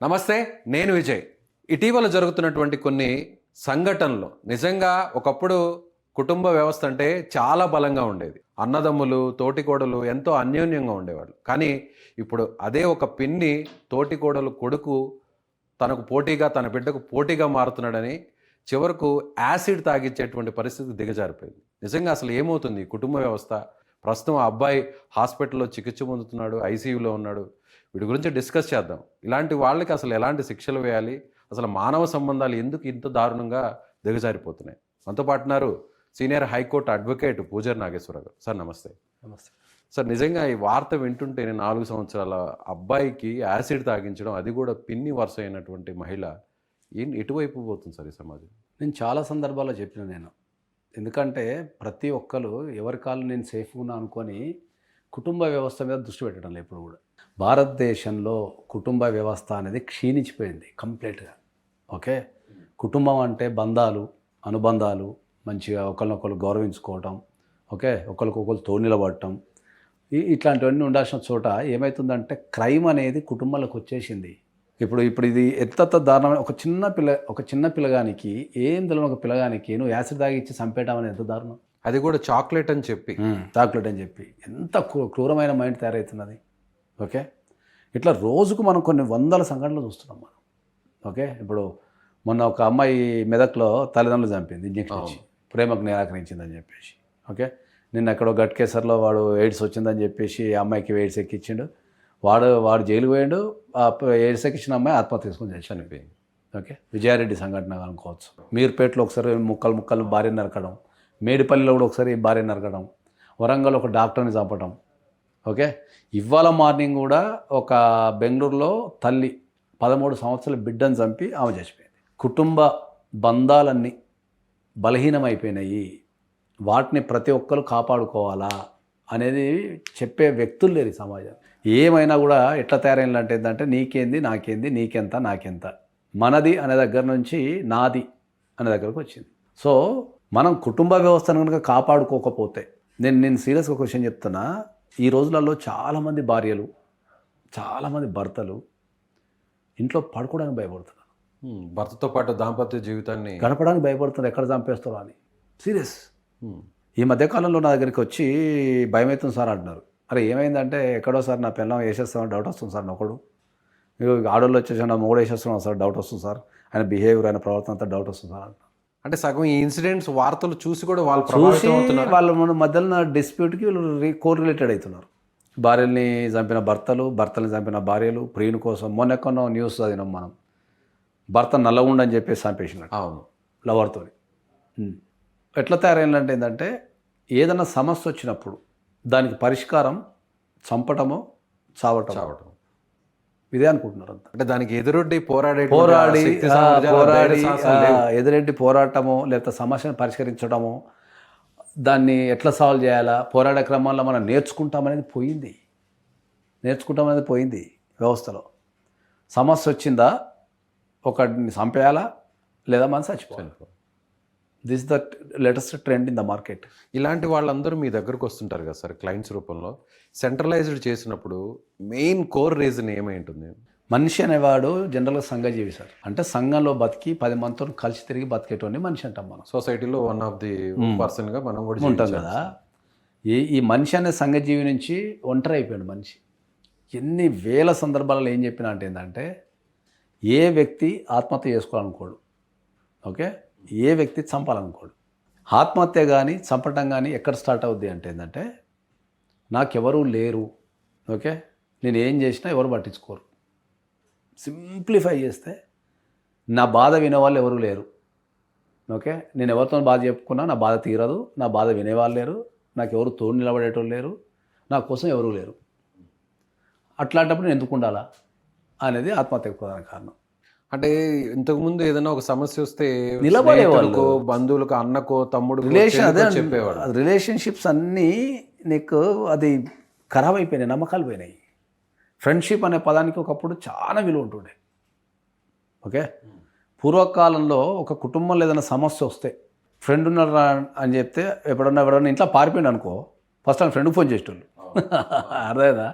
నమస్తే, నేను విజయ్. ఇటీవల జరుగుతున్నటువంటి కొన్ని సంఘటనలు నిజంగా ఒకప్పుడు కుటుంబ వ్యవస్థ అంటే చాలా బలంగా ఉండేది. అన్నదమ్ములు, తోటికోడలు ఎంతో అన్యోన్యంగా ఉండేవాళ్ళు. కానీ ఇప్పుడు అదే ఒక పిన్ని తోటికోడలు కొడుకు తనకు పోటీగా, తన బిడ్డకు పోటీగా మారుతున్నాడని చివరకు యాసిడ్ తాగిచ్చేటువంటి పరిస్థితి దిగజారిపోయింది. నిజంగా అసలు ఏమవుతుంది ఈ కుటుంబ వ్యవస్థ? ప్రస్తుతం ఆ అబ్బాయి హాస్పిటల్లో చికిత్స పొందుతున్నాడు, ఐసీయూలో ఉన్నాడు. వీటి గురించి డిస్కస్ చేద్దాం. ఇలాంటి వాళ్ళకి అసలు ఎలాంటి శిక్షలు వేయాలి, అసలు మానవ సంబంధాలు ఎందుకు ఇంత దారుణంగా దిగజారిపోతున్నాయి? మనతో పాటున్నారు సీనియర్ హైకోర్టు అడ్వకేట్ పూజారి నాగేశ్వరరావు గారు. సార్ నమస్తే. నమస్తే సార్, నిజంగా ఈ వార్త వింటుంటే 4 సంవత్సరాల అబ్బాయికి యాసిడ్ తాగించడం, అది కూడా పిన్ని వరుస అయినటువంటి మహిళ, ఎటువైపు పోతుంది సార్ ఈ సమాజం? నేను చాలా సందర్భాల్లో చెప్పిన ఎందుకంటే ప్రతి ఒక్కరు ఎవరి కాళ్ళు నేను సేఫ్గా ఉన్నా అనుకొని కుటుంబ వ్యవస్థ మీద దృష్టి పెట్టడం లేదు. ఇప్పుడు కూడా భారతదేశంలో కుటుంబ వ్యవస్థ అనేది క్షీణించిపోయింది కంప్లీట్గా. ఓకే, కుటుంబం అంటే బంధాలు, అనుబంధాలు, మంచిగా ఒకరినొకరు గౌరవించుకోవటం, ఓకే, ఒకరికొకరు తోడు నిలబడటం, ఇట్లాంటివన్నీ ఉండాల్సిన చోట ఏమవుతుందంటే క్రైమ్ అనేది కుటుంబాలకు వచ్చేసింది. ఇప్పుడు ఇది ఎంత దారుణమైన ఒక చిన్న పిల్లగానికి, ఏం తెలియని ఒక పిల్లగానికి నువ్వు యాసిడ్ తాగి ఇచ్చి చంపేయడం అనేది ఎంత దారుణం. అది కూడా చాక్లెట్ అని చెప్పి ఎంత క్రూరమైన మైండ్ తయారవుతున్నది. ఓకే, ఇట్లా రోజుకు మనం కొన్ని వందల సంఘటనలు చూస్తున్నాం మనం. ఓకే, ఇప్పుడు మొన్న ఒక అమ్మాయి మెదక్లో తల్లిదండ్రులు చంపింది ఇంజక్షన్ ఇచ్చి, ప్రేమకు నిరాకరించిందని చెప్పేసి. ఓకే, నిన్న ఎక్కడో గట్కేసర్లో వాడు ఎయిడ్స్ వచ్చిందని చెప్పేసి ఆ అమ్మాయికి ఎయిడ్స్ ఎక్కించిండు. వాడు జైలుకు పోయాడు. ఆ ఎయిడ్స్ ఎక్కించిన అమ్మాయి ఆత్మహత్య చేసుకుని చనిపోయింది. ఓకే, విజయారెడ్డి సంఘటన అనుకోవచ్చు. మీర్పేటలో ఒకసారి ముక్కలు భార్య నరకడం, మేడిపల్లిలో కూడా ఒకసారి భార్య నరకడం, వరంగల్ ఒక డాక్టర్ని చంపడం. ఓకే, ఇవాళ మార్నింగ్ కూడా ఒక బెంగళూరులో తల్లి 13 సంవత్సరాల బిడ్డను చంపి ఆమె చచ్చిపోయింది. కుటుంబ బంధాలన్నీ బలహీనమైపోయినాయి. వాటిని ప్రతి ఒక్కరు కాపాడుకోవాలా అనేది చెప్పే వ్యక్తులు లేరు ఈ సమాజం. ఏమైనా కూడా ఎట్లా తయారైందంటే ఏంటంటే నీకేంది, నాకేంది, నీకెంత, నాకెంత, మనది అనే దగ్గర నుంచి నాది అనే దగ్గరకు వచ్చింది. సో మనం కుటుంబ వ్యవస్థను కనుక కాపాడుకోకపోతే, నేను సీరియస్గా క్వశ్చన్ చెప్తున్నా, ఈ రోజులలో చాలామంది భార్యలు, చాలామంది భర్తలు ఇంట్లో పడుకోవడానికి భయపడుతున్నారు. భర్తతో పాటు దాంపత్య జీవితాన్ని గడపడానికి భయపడుతున్నారు, ఎక్కడ చంపేస్తారో అని. సీరియస్. ఈ మధ్యకాలంలో నా దగ్గరికి వచ్చి భయం అవుతుంది సార్ అంటున్నారు. అరే ఏమైందంటే, ఎక్కడో సార్ నా పిల్లం వేసేస్తామని డౌట్ వస్తుంది సార్. ఒకడు ఆడోళ్ళు వచ్చేసి నా మూడు వేసేస్తున్నాం సార్, డౌట్ వస్తుంది సార్. ఆయన బిహేవియర్, ఆయన ప్రవర్తన అంతా డౌట్ వస్తుంది సార్ అంటున్నారు. అంటే సగం ఈ ఇన్సిడెంట్స్ వార్తలు చూసి కూడా వాళ్ళ మధ్యలో డిస్ప్యూట్కి వీళ్ళు కోరిలేటెడ్ అవుతున్నారు. భార్యల్ని చంపిన భర్తల్ని చంపిన భార్యలు, ప్రియుని కోసం. మొన్న ఎక్కడో న్యూస్ చదివినాం మనం, భర్త నల్లగుండని చెప్పేసి చంపేసినట్టు. అవును, లవర్తో. ఎట్లా తయారైందంటే ఏంటంటే, ఏదైనా సమస్య వచ్చినప్పుడు దానికి పరిష్కారం చంపటమో చావటం, ఇదే అనుకుంటున్నారు అంతా. అంటే దానికి ఎదురొడ్డి ఎదురెడ్డి పోరాటమో, లేకపోతే సమస్యను పరిష్కరించడమో, దాన్ని ఎట్లా సాల్వ్ చేయాలా, పోరాడే క్రమంలో మనం నేర్చుకుంటామనేది పోయింది వ్యవస్థలో. సమస్య వచ్చిందా ఒకటిని చంపేయాలా, లేదా మనం చచ్చిపోవాలి. This the latest trend in the market. ఇలాంటి వాళ్ళందరూ మీ దగ్గరకు వస్తుంటారు కదా సార్ క్లయింట్స్ రూపంలో. సెంట్రలైజ్డ్ చేసినప్పుడు మెయిన్ కోర్ రీజన్ ఏమై ఉంటుంది? మనిషి అనేవాడు జనరల్గా సంఘజీవి సార్. అంటే సంఘంలో బతికి 10 మందితో కలిసి తిరిగి బతికేటోని మనిషి అంటాం మనం. సొసైటీలో వన్ ఆఫ్ ది పర్సన్గా మనం కూడా ఉంటాం కదా. ఈ మనిషి అనే సంఘజీవి నుంచి ఒంటరి అయిపోయాడు మనిషి. ఎన్ని వేల సందర్భాలలో ఏం చెప్పినా అంటే ఏంటంటే, ఏ వ్యక్తి ఆత్మహత్య చేసుకోవాలనుకోడు. ఓకే, ఏ వ్యక్తి చంపాలనుకోడు. ఆత్మహత్య కానీ చంపటం కానీ ఎక్కడ స్టార్ట్ అవుద్ది అంటే ఏంటంటే, నాకెవరూ లేరు. ఓకే, నేను ఏం చేసినా ఎవరు పట్టించుకోరు. సింప్లిఫై చేస్తే, నా బాధ వినేవాళ్ళు ఎవరు లేరు. ఓకే, నేను ఎవరితో బాధ చెప్పుకున్నా నా బాధ తీరదు, నా బాధ వినేవాళ్ళు లేరు, నాకు ఎవరు తోడు నిలబడేటోళ్ళు లేరు, నా కోసం ఎవరూ లేరు. అట్లాంటప్పుడు నేను ఎందుకు ఉండాలా అనేది ఆత్మహత్యకు ప్రధాన కారణం. అంటే ఇంతకుముందు ఏదైనా ఒక సమస్య వస్తే నిలబడేవాళ్ళు, బంధువులకు, అన్నకో, తమ్ముడు చెప్పేవాడు. రిలేషన్షిప్స్ అన్నీ నీకు అది ఖరాబ్ అయిపోయినాయి, నమ్మకాలు పోయినాయి. ఫ్రెండ్షిప్ అనే పదానికి ఒకప్పుడు చాలా విలువ ఉంటుండే. ఓకే, పూర్వకాలంలో ఒక కుటుంబంలో ఏదైనా సమస్య వస్తే ఫ్రెండ్ ఉన్నారా అని చెప్తే, ఎవడన్నా ఇంట్లో పారిపోయింది అనుకో, ఫస్ట్ ఆయన ఫ్రెండ్కి ఫోన్ చేసేటోళ్ళు. అర్థమైందా?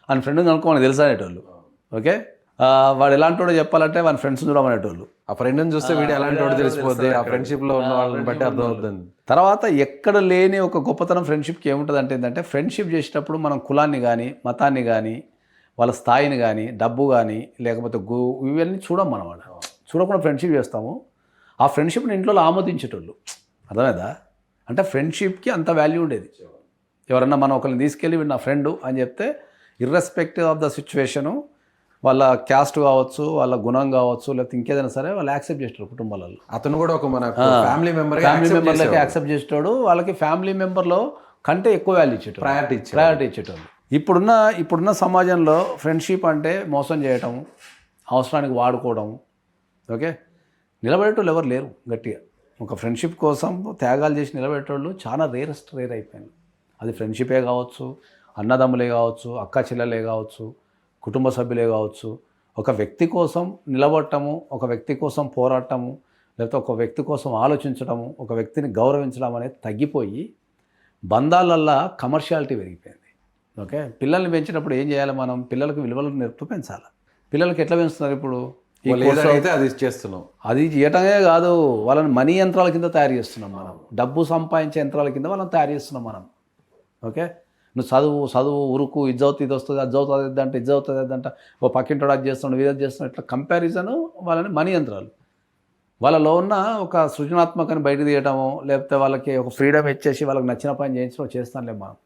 ఆయన ఫ్రెండ్ని అనుకో మనకు తెలుసు అనేటోళ్ళు. ఓకే, వాడు ఎలాంటి చెప్పాలంటే వాడి ఫ్రెండ్స్ చూడమనేటోళ్ళు. ఆ ఫ్రెండ్ని చూస్తే వీడు ఎలాంటి వాడు తెలిసిపోద్ది, ఆ ఫ్రెండ్షిప్లో ఉన్న వాళ్ళని బట్టి అర్థమవుతుంది. తర్వాత ఎక్కడ లేని ఒక గొప్పతనం ఫ్రెండ్షిప్కి ఏముంటుంది అంటే ఏంటంటే, ఫ్రెండ్షిప్ చేసేటప్పుడు మనం కులాన్ని కానీ మతాన్ని కానీ వాళ్ళ స్థాయిని కానీ డబ్బు కానీ లేకపోతే ఇవన్నీ చూడం మనం. వాడు చూడకుండా ఫ్రెండ్షిప్ చేస్తాము. ఆ ఫ్రెండ్షిప్ని ఇంట్లో ఆమోదించేటోళ్ళు. అర్థమైందా? అంటే ఫ్రెండ్షిప్కి అంత వాల్యూ ఉండేది. ఎవరన్నా మనం ఒకరిని తీసుకెళ్ళి వీడు నా ఫ్రెండు అని చెప్తే ఇర్రెస్పెక్టివ్ ఆఫ్ ద సిచ్యువేషను, వాళ్ళ క్యాస్ట్ కావచ్చు, వాళ్ళ గుణం కావచ్చు, లేకపోతే ఇంకేదైనా సరే వాళ్ళు యాక్సెప్ట్ చేస్తారు కుటుంబాలలో. అతను కూడా ఒక మన ఫ్యామిలీ మెంబర్లకి యాక్సెప్ట్ చేసేటాడు. వాళ్ళకి ఫ్యామిలీ మెంబర్లో కంటే ఎక్కువ వాల్యూ ఇచ్చేటాడు, ప్రయారిటీ ఇచ్చేటాడు. ఇప్పుడున్న సమాజంలో ఫ్రెండ్షిప్ అంటే మోసం చేయటము, అవసరానికి వాడుకోవడం. ఓకే, నిలబడేటోళ్ళు ఎవరు లేరు గట్టిగా. ఒక ఫ్రెండ్షిప్ కోసం త్యాగాలు చేసి నిలబెట్టేవాళ్ళు చాలా రేర్ అయిపోయింది. అది ఫ్రెండ్షిపే కావచ్చు, అన్నదమ్ములే కావచ్చు, అక్క చెల్లెలే కావచ్చు, కుటుంబ సభ్యులే కావచ్చు. ఒక వ్యక్తి కోసం నిలబడటము, ఒక వ్యక్తి కోసం పోరాటము, లేకపోతే ఒక వ్యక్తి కోసం ఆలోచించడము, ఒక వ్యక్తిని గౌరవించడం అనేది తగ్గిపోయి బంధాలల్లో కమర్షియాలిటీ పెరిగిపోయింది. ఓకే, పిల్లల్ని పెంచినప్పుడు ఏం చేయాలి మనం? పిల్లలకు విలువలు నేర్పుతూ పెంచాలి. పిల్లలకి ఎట్లా పెంచుతున్నారు ఇప్పుడు? అయితే అది చేస్తున్నాం. అది చేయటమే కాదు, వాళ్ళని మనీ యంత్రాల కింద తయారు చేస్తున్నాం మనం. డబ్బు సంపాదించే యంత్రాల కింద వాళ్ళని తయారు చేస్తున్నాం మనం. ఓకే, నువ్వు చదువు ఉరుకు, ఇది అవుతుంది, ఇది వస్తుంది, అది అవుతుంది అంటే ఇది అవుతుంది అదంట, ఓ పక్కింటోడు అది చేస్తున్నాడు, ఇది చేస్తున్నాడు, ఇట్లా కంపారిజను వాళ్ళని మనీ యంత్రాలు. వాళ్ళలో ఉన్న ఒక సృజనాత్మకని బయట తీయటము, లేకపోతే వాళ్ళకి ఒక ఫ్రీడమ్ ఇచ్చేసి వాళ్ళకి నచ్చిన పని చేయించడం చేస్తానులే మనం.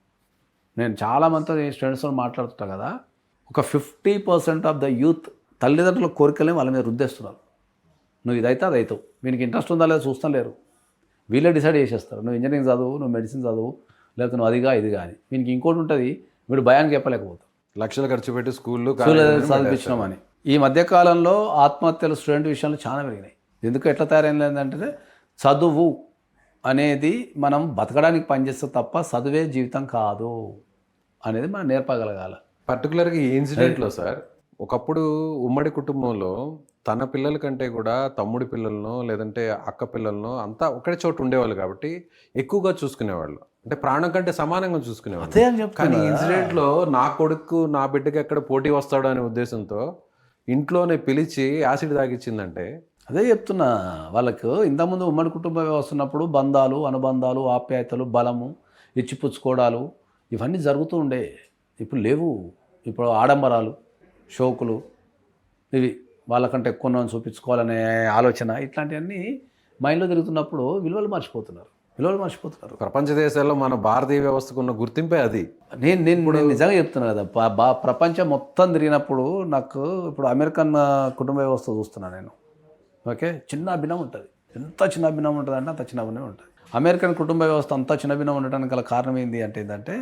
నేను చాలామందితో స్టూడెంట్స్తో మాట్లాడుతుంటా కదా, ఒక 50% ఆఫ్ ద యూత్ తల్లిదండ్రుల కోరికలే వాళ్ళ మీద రుద్దేస్తున్నారు. నువ్వు ఇదైతే అది అవుతావు, వీనికి ఇంట్రెస్ట్ ఉందా లేదా చూస్తాం లేరు. వీళ్ళే డిసైడ్ చేసేస్తారు, నువ్వు ఇంజనీరింగ్ చదువు, నువ్వు మెడిసిన్ చదువు, లేకపోతే నువ్వు అదిగా ఇది కానీ. వీనికి ఇంకోటి ఉంటుంది, వీడు భయానికి చెప్పలేకపోతావు. లక్షలు ఖర్చు పెట్టి స్కూల్లో చదివించినామని. ఈ మధ్యకాలంలో ఆత్మహత్యలు స్టూడెంట్ విషయంలో చాలా పెరిగినాయి. ఎందుకు ఎట్లా తయారైందంటే, చదువు అనేది మనం బతకడానికి పనిచేస్తే తప్ప చదువే జీవితం కాదు అనేది మనం నేర్పగలగాలి. పర్టికులర్గా ఈ ఇన్సిడెంట్లో సార్, ఒకప్పుడు ఉమ్మడి కుటుంబంలో తన పిల్లల కంటే కూడా తమ్ముడి పిల్లలను లేదంటే అక్క పిల్లలను అంతా ఒకటే చోట ఉండేవాళ్ళు కాబట్టి ఎక్కువగా చూసుకునేవాళ్ళు. అంటే ప్రాణం కంటే సమానంగా చూసుకునేవాళ్ళు. అదే అని చెప్తాను. కానీ ఇన్సిడెంట్లో నా కొడుకు నా బిడ్డకి ఎక్కడ పోటీ వస్తాడు అనే ఉద్దేశంతో ఇంట్లోనే పిలిచి యాసిడ్ తాగిచ్చిందంటే, అదే చెప్తున్నా. వాళ్ళకు ఇంతకుముందు ఉమ్మడి కుటుంబ వ్యవస్థ ఉన్నప్పుడు బంధాలు, అనుబంధాలు, ఆప్యాయతలు, బలము, ఇచ్చిపుచ్చుకోవడాలు ఇవన్నీ జరుగుతూ ఉండే. ఇప్పుడు లేవు. ఇప్పుడు ఆడంబరాలు, షోకులు, ఇవి వాళ్ళకంటే ఎక్కువ చూపించుకోవాలనే ఆలోచన, ఇట్లాంటివన్నీ మైండ్లో తిరుగుతున్నప్పుడు విలువలు మర్చిపోతున్నారు. ప్రపంచ దేశాల్లో మన భారతీయ వ్యవస్థకు ఉన్న గుర్తింపే అది. నేను నిజంగా చెప్తున్నా కదా, ప్రపంచం మొత్తం తిరిగినప్పుడు నాకు ఇప్పుడు అమెరికన్ కుటుంబ వ్యవస్థ చూస్తున్నా నేను. ఓకే, చిన్న భిన్నం ఉంటుంది. ఎంత చిన్న భిన్నం ఉంటుంది అంటే అంత చిన్న భిన్నం ఉంటుంది. అమెరికన్ కుటుంబ వ్యవస్థ అంతా చిన్న భిన్నం ఉండడానికి గల కారణం ఏంటంటే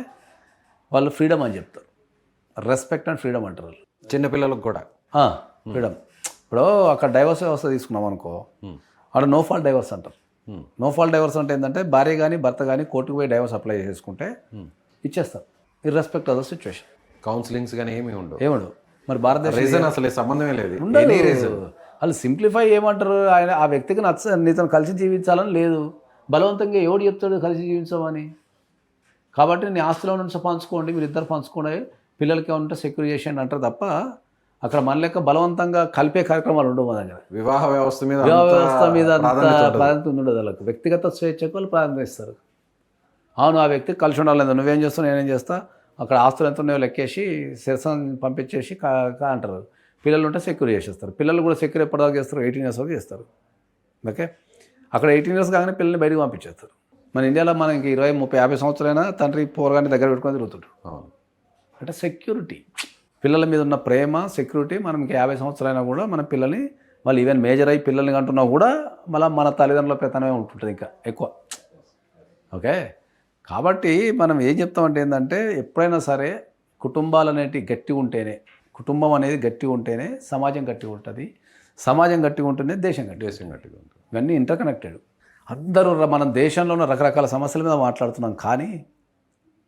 వాళ్ళు ఫ్రీడమ్ అని చెప్తారు. రెస్పెక్ట్ అండ్ ఫ్రీడమ్ అంటారు వాళ్ళు. చిన్నపిల్లలకు కూడా ఫ్రీడమ్. ఇప్పుడు అక్కడ డైవర్స్ వ్యవస్థ తీసుకున్నాం అనుకో, అక్కడ నో ఫాల్ట్ డైవర్స్ అంటారు. నో ఫాల్ట్ డైవర్స్ అంటే ఏంటంటే భార్య కానీ భర్త కానీ కోర్టుకు పోయి డైవర్స్ అప్లై చేసుకుంటే ఇచ్చేస్తారు, ఇర్రెస్పెక్ట్ ఆఫ్ ద సిచ్యువేషన్. కౌన్సిలింగ్స్ కానీ ఏమీ ఉండవు. మరి భారతదేశం రీజన్ అసలు సంబంధమే లేదు. వాళ్ళు సింప్లిఫై ఏమంటారు, ఆయన ఆ వ్యక్తికి నీతో కలిసి జీవించాలని లేదు. బలవంతంగా ఎవడు చెప్తాడు కలిసి జీవించమని? కాబట్టి నీ ఆస్తిలో నుంచి పంచుకోండి, మీరు ఇద్దరు పంచుకోండి, పిల్లలకి ఏమంటే సెక్యూర్ చేసేయండి అంటారు తప్ప అక్కడ మన లెక్క బలవంతంగా కలిపే కార్యక్రమాలు ఉండవు. మన దగ్గర వివాహ వ్యవస్థ మీద ప్రాధాన్యత ఉండదు. వాళ్ళకు వ్యక్తిగత స్వేచ్ఛకు వాళ్ళు ప్రాధాన్యత ఇస్తారు. అవును, ఆ వ్యక్తికి కలిసి ఉండాలి, నువ్వేం చేస్తావు నేనేం చేస్తా, అక్కడ ఆస్తులు ఎంత ఉన్నాయో లెక్కేసి శిరసను పంపించేసి అంటారు. పిల్లలు ఉంటే సెక్యూర్ చేసేస్తారు. పిల్లలు కూడా సెక్యూర్ ఎప్పటిదాకా చేస్తారు, 18 years వరకు చేస్తారు. ఓకే, అక్కడ 18 years కాగానే పిల్లల్ని బయటకు పంపించేస్తారు. మన ఇండియాలో మనకి 20, 30, 50 సంవత్సరాలైనా తండ్రి పోరగాన్ని దగ్గర పెట్టుకొని తిరుగుతుంటారు. అంటే సెక్యూరిటీ, పిల్లల మీద ఉన్న ప్రేమ, సెక్యూరిటీ. మనకి 50 సంవత్సరాలైనా కూడా మన పిల్లల్ని వాళ్ళు ఈవెన్ మేజర్ అయ్యి పిల్లల్ని కంటున్నా కూడా మళ్ళీ మన తల్లిదండ్రుల పెత్తనమే ఉంటుంటుంది ఇంకా ఎక్కువ. ఓకే, కాబట్టి మనం ఏం చెప్తామంటే ఏంటంటే ఎప్పుడైనా సరే కుటుంబాలు అనేటివి గట్టి ఉంటేనే, కుటుంబం అనేది గట్టి ఉంటేనే సమాజం గట్టిగా ఉంటుంది, సమాజం గట్టిగా ఉంటేనే దేశం గట్టిగా ఉంటుంది. ఇవన్నీ ఇంటర్కనెక్టెడ్. అందరూ మన దేశంలో ఉన్న రకరకాల సమస్యల మీద మాట్లాడుతున్నాం, కానీ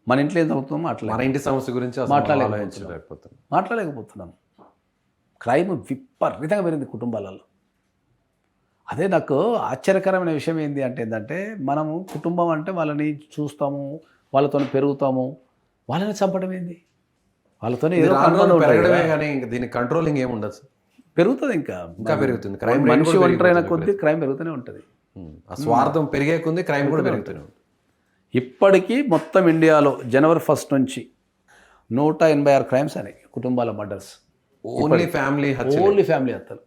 మన ఇంట్లో ఏం జరుగుతుందో మన ఇంటి సమస్య గురించి మాట్లాడలేకపోతున్నాం. క్రైమ్ విపరీతంగా పెరిగింది కుటుంబాలలో. అదే నాకు ఆశ్చర్యకరమైన విషయం ఏంటంటే మనము కుటుంబం అంటే వాళ్ళని చూస్తాము, వాళ్ళతో పెరుగుతాము, వాళ్ళని చంపడం ఏంది, వాళ్ళతోనే పెరగడమే కానీ ఇంకా దీనికి కంట్రోలింగ్ ఏముండదు. పెరుగుతుంది ఇంకా ఇంకా పెరుగుతుంది. క్రైమ్ రేట్ మనిషి కూడా ఒంటరైన పెరిగిపోతుంది. కొద్దీ క్రైమ్ పెరుగుతూనే ఉంటుంది. ఆ స్వార్థం పెరిగే కొంది క్రైమ్ కూడా పెరుగుతూనే ఉంది. ఇప్పటికీ మొత్తం ఇండియాలో జనవరి 1 నుంచి 186 క్రైమ్స్ అనేవి, కుటుంబాల మర్డర్స్. ఓన్లీ ఫ్యామిలీ హత్య, ఓన్లీ ఫ్యామిలీ హత్యలు.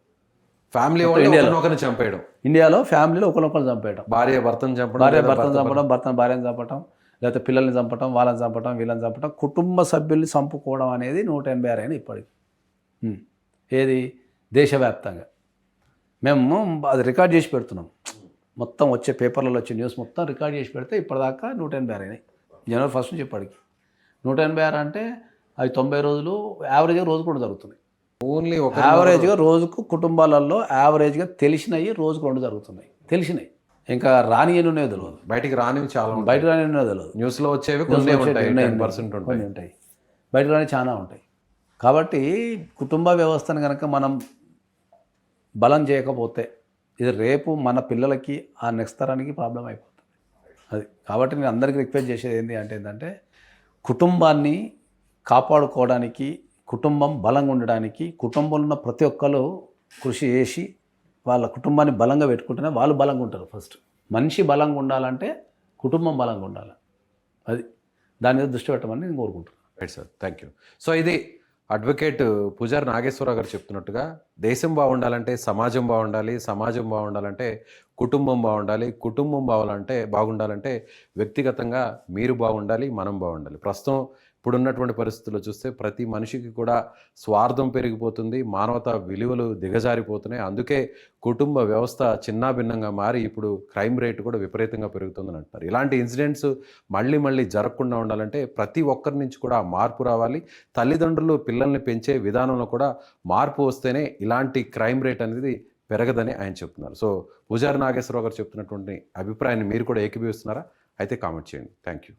ఫ్యామిలీ వాళ్ళు ఒకరిని చంపేయడం, ఇండియాలో ఫ్యామిలీలో ఒకరినొకరు చంపేయడం, భార్య భర్తను చంపడం, భార్య భర్తను చంపడం, భర్తను భార్యను చంపడం, లేకపోతే పిల్లల్ని చంపడం, వాళ్ళని చంపడం, వీళ్ళని చంపడం, కుటుంబ సభ్యుల్ని చంపుకోవడం అనేది 186 అయినా ఇప్పటికి. ఏది దేశవ్యాప్తంగా మేము అది రికార్డ్ చేసి పెడుతున్నాం. మొత్తం వచ్చే పేపర్లలో వచ్చే న్యూస్ మొత్తం రికార్డ్ చేసి పెడితే ఇప్పటిదాకా 186 అయినాయి జనవరి 1 నుంచి ఇప్పటికి. 186 అంటే అవి 90 రోజులు యావరేజ్గా రోజు కూడా జరుగుతున్నాయి. ఓన్లీ ఒక యావరేజ్గా రోజుకు కుటుంబాలలో యావరేజ్గా తెలిసినవి రోజుకు 2 జరుగుతున్నాయి. తెలిసినవి ఇంకా రాని ఎన్ని ఉన్నాయో తెలియదు, బయటికి రానివి చాలా ఉంటాయి. బయట రాని ఉన్నాయో తెలియదు. న్యూస్ లో వచ్చేవి కొన్ని ఉంటాయి, 10% ఉంటాయి. కొన్ని ఉంటాయి, బయట రాని చాలా ఉంటాయి. కాబట్టి కుటుంబ వ్యవస్థను కనుక మనం బలం చేయకపోతే ఇది రేపు మన పిల్లలకి ఆ నెక్స్ట్ తరానికి ప్రాబ్లం అయిపోతుంది. అది కాబట్టి నేను అందరికీ రిక్వెస్ట్ చేసేది ఏంటంటే కుటుంబాన్ని కాపాడుకోవడానికి, కుటుంబం బలంగా ఉండడానికి కుటుంబంలో ఉన్న ప్రతి ఒక్కరు కృషి చేసి వాళ్ళ కుటుంబాన్ని బలంగా పెట్టుకుంటేనే వాళ్ళు బలంగా ఉంటారు. ఫస్ట్ మనిషి బలంగా ఉండాలంటే కుటుంబం బలంగా ఉండాలి. అది దాని మీద దృష్టి పెట్టమని నేను కోరుకుంటున్నాను. Right sir, thank you. So ఇది అడ్వకేట్ పూజారి నాగేశ్వరరావు గారు చెప్తున్నట్టుగా దేశం బాగుండాలంటే సమాజం బాగుండాలి, సమాజం బాగుండాలంటే కుటుంబం బాగుండాలి, కుటుంబం బాగుండాలంటే వ్యక్తిగతంగా మీరు బాగుండాలి, మనం బాగుండాలి. ప్రస్తుతం ఇప్పుడున్నటువంటి పరిస్థితుల్లో చూస్తే ప్రతి మనిషికి కూడా స్వార్థం పెరిగిపోతుంది, మానవతా విలువలు దిగజారిపోతున్నాయి. అందుకే కుటుంబ వ్యవస్థ చిన్నాభిన్నంగా మారి ఇప్పుడు క్రైమ్ రేట్ కూడా విపరీతంగా పెరుగుతుందని అంటారు. ఇలాంటి ఇన్సిడెంట్స్ మళ్ళీ జరగకుండా ఉండాలంటే ప్రతి ఒక్కరి నుంచి కూడా మార్పు రావాలి. తల్లిదండ్రులు పిల్లల్ని పెంచే విధానంలో కూడా మార్పు వస్తేనే ఇలాంటి క్రైమ్ రేట్ అనేది పెరగదని ఆయన చెప్తున్నారు. సో పూజారి నాగేశ్వరరావు గారు చెప్తున్నటువంటి అభిప్రాయాన్ని మీరు కూడా ఏకీభవిస్తున్నారా? అయితే కామెంట్ చేయండి. Thank you.